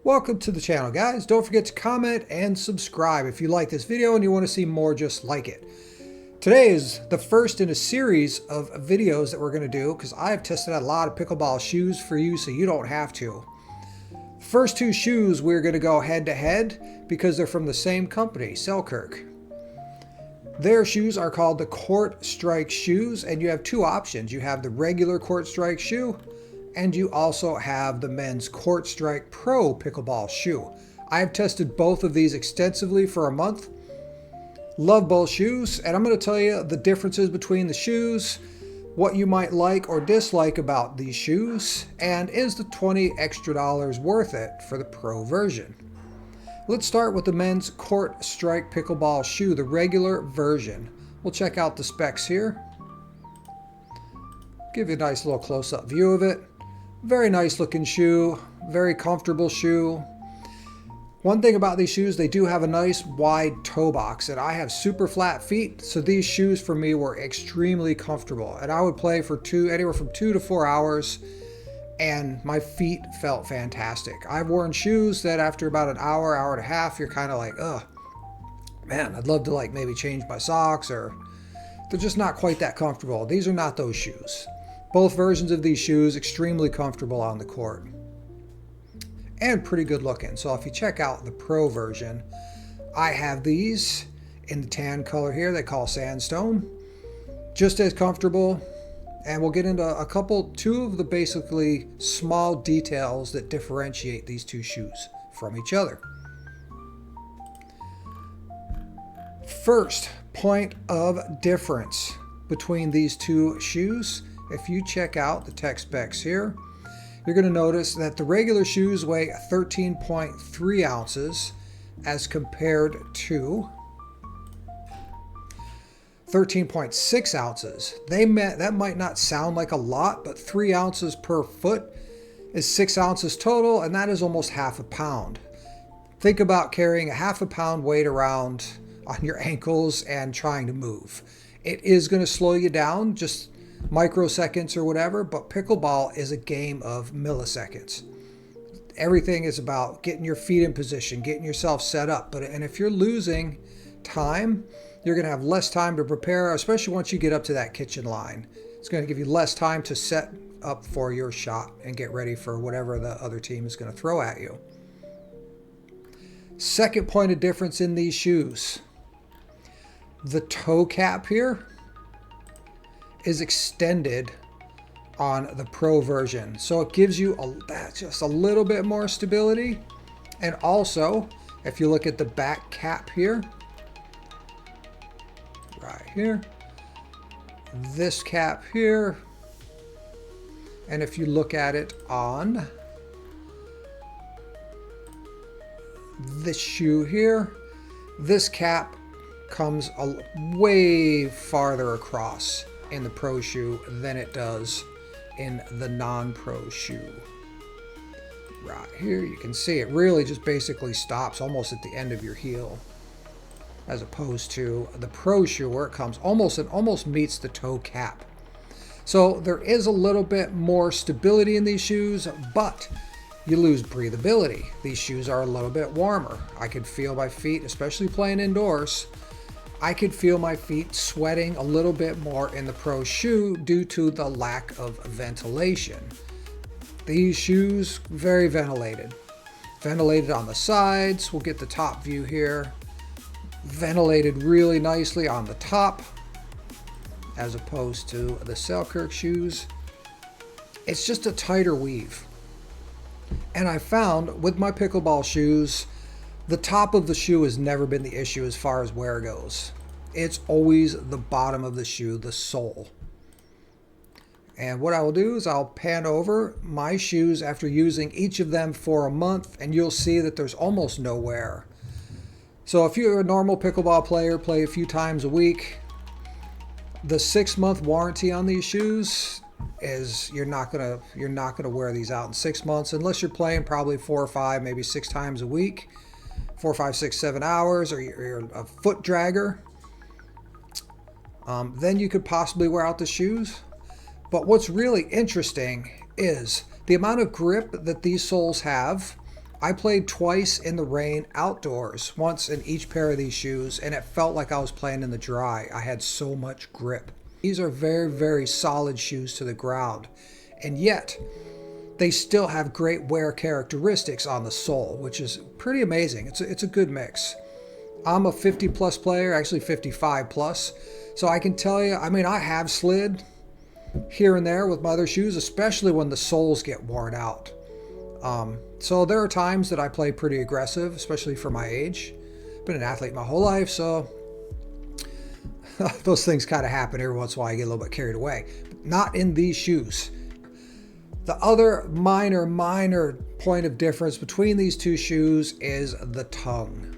Welcome to the channel, guys. Don't forget to comment and subscribe if you like this video and you want to see more just like it. Today is the first in a series of videos that we're going to do because I've tested out a lot of pickleball shoes for you so you don't have to. First two shoes we're going to go head to head because they're from the same company, Selkirk. Their shoes are called the Court Strike shoes, and you have two options. You have the regular Court Strike shoe, and you also have the men's Court Strike Pro pickleball shoe. I've tested both of these extensively for a month. Love both shoes, and I'm going to tell you the differences between the shoes, what you might like or dislike about these shoes, and is the $20 extra worth it for the Pro version. Let's start with the men's Court Strike pickleball shoe, the regular version. We'll check out the specs here. Give you a nice little close-up view of it. Very nice looking shoe, very comfortable shoe. One thing about these shoes, they do have a nice wide toe box, and I have super flat feet, so these shoes for me were extremely comfortable. And I would play for anywhere from 2 to 4 hours, and my feet felt fantastic. I've worn shoes that after about an hour, hour and a half, you're kind of like, ugh, man, I'd love to like maybe change my socks, or they're just not quite that comfortable. These are not those shoes. Both versions of these shoes, extremely comfortable on the court and pretty good looking. So if you check out the Pro version, I have these in the tan color here they call Sandstone. Just as comfortable, and we'll get into two of the basically small details that differentiate these two shoes from each other. First point of difference between these two shoes, if you check out the tech specs here, you're going to notice that the regular shoes weigh 13.3 ounces as compared to 13.6 ounces. That might not sound like a lot, but 3 ounces per foot is 6 ounces total, and that is almost half a pound. Think about carrying a half a pound weight around on your ankles and trying to move. It is going to slow you down, just microseconds or whatever, but pickleball is a game of milliseconds. Everything is about getting your feet in position, getting yourself set up. And if you're losing time, you're going to have less time to prepare, especially once you get up to that kitchen line. It's going to give you less time to set up for your shot and get ready for whatever the other team is going to throw at you. Second point of difference in these shoes. The toe cap here is extended on the Pro version. So it gives you just a little bit more stability. And also, if you look at the back cap here, right here, this cap here, and if you look at it on this shoe here, this cap comes way farther across in the Pro shoe than it does in the non-Pro shoe. Right here you can see it really just basically stops almost at the end of your heel, as opposed to the Pro shoe where it comes almost meets the toe cap. So there is a little bit more stability in these shoes, but you lose breathability. These shoes are a little bit warmer. I could feel my feet, especially playing indoors, I could feel my feet sweating a little bit more in the Pro shoe due to the lack of ventilation. These shoes, very ventilated. Ventilated on the sides. We'll get the top view here. Ventilated really nicely on the top, as opposed to the Selkirk shoes. It's just a tighter weave. And I found with my pickleball shoes, the top of the shoe has never been the issue as far as wear goes. It's always the bottom of the shoe, the sole. And what I will do is I'll pan over my shoes after using each of them for a month, and you'll see that there's almost no wear. So if you're a normal pickleball player, play a few times a week, the 6-month warranty on these shoes is you're not gonna wear these out in 6 months unless you're playing probably 4 or 5, maybe 6 times a week. 4, 5, 6, 7 hours, or you're a foot dragger, then you could possibly wear out the shoes. But what's really interesting is the amount of grip that these soles have I played twice in the rain outdoors, once in each pair of these shoes, and it felt like I was playing in the dry. I had so much grip. These are very, very solid shoes to the ground, and yet they still have great wear characteristics on the sole, which is pretty amazing. It's a good mix. I'm a 50 plus player, actually 55 plus, so I can tell you, I mean, I have slid here and there with my other shoes, especially when the soles get worn out. So there are times that I play pretty aggressive, especially for my age. Been an athlete my whole life, so those things kind of happen every once in a while. I get a little bit carried away. But not in these shoes. The other minor point of difference between these two shoes is the tongue.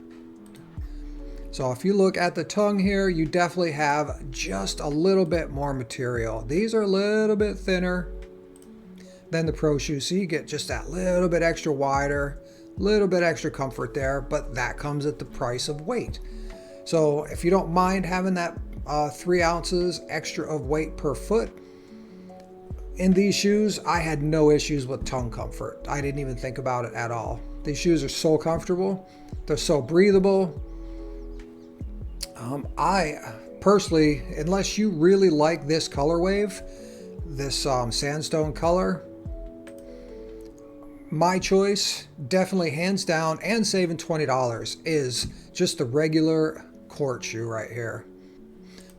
So if you look at the tongue here, you definitely have just a little bit more material. These are a little bit thinner than the Pro shoe, so you get just that little bit extra wider, little bit extra comfort there, but that comes at the price of weight. So if you don't mind having that 3 ounces extra of weight per foot in these shoes, I had no issues with tongue comfort. I didn't even think about it at all. These shoes are so comfortable, they're so breathable. I personally, unless you really like this color wave, this sandstone color, my choice, definitely hands down, and saving $20, is just the regular court shoe right here.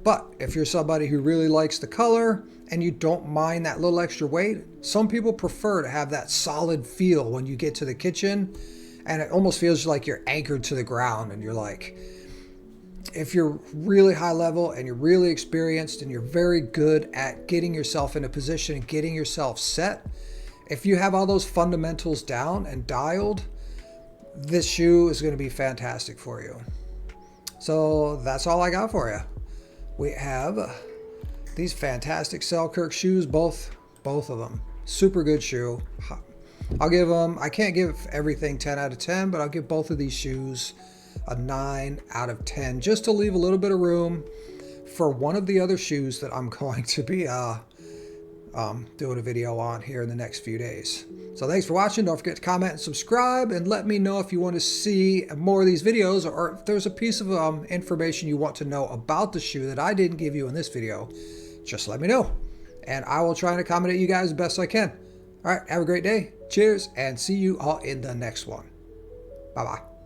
But if you're somebody who really likes the color and you don't mind that little extra weight, some people prefer to have that solid feel when you get to the kitchen, and it almost feels like you're anchored to the ground, and you're like, if you're really high level and you're really experienced and you're very good at getting yourself in a position and getting yourself set, if you have all those fundamentals down and dialed, this shoe is going to be fantastic for you. So that's all I got for you. We have these fantastic Selkirk shoes, both of them. Super good shoe. I'll give them, I can't give everything 10 out of 10, but I'll give both of these shoes a 9 out of 10, just to leave a little bit of room for one of the other shoes that I'm going to be doing a video on here in the next few days. So thanks for watching. Don't forget to comment and subscribe, and let me know if you want to see more of these videos, or if there's a piece of information you want to know about the shoe that I didn't give you in this video. Just let me know, and I will try and accommodate you guys as best I can. All right, have a great day. Cheers, and see you all in the next one. Bye-bye.